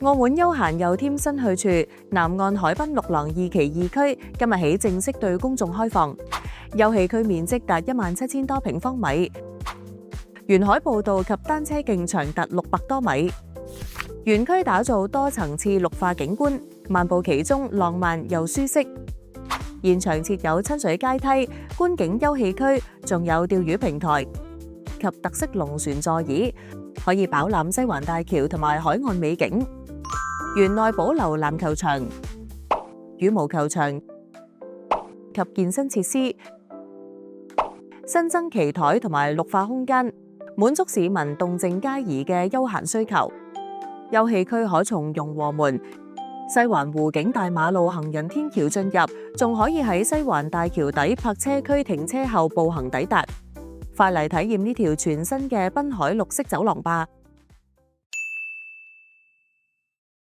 澳門休閒又添新去處，南岸海濱綠廊2期2區今日起正式對公眾開放。休憩區面積達17000多平方米，沿海步道及單車徑長達600多米。園區打造多層次綠化景觀，漫步其中浪漫又舒適。現場設有親水階梯、觀景休憩區，仲有釣魚平台及特色龍船座椅，可以飽覽西環大橋同埋海岸美景。園內保留籃球場、羽毛球場及健身設施，新增棋台同埋綠化空間，滿足市民動靜皆宜嘅休閒需求。休憩區可從容和門、西環湖景大馬路行人天橋進入，仲可以喺西環大橋底泊車區停車後步行抵達。快嚟體驗呢條全新嘅濱海綠色走廊吧！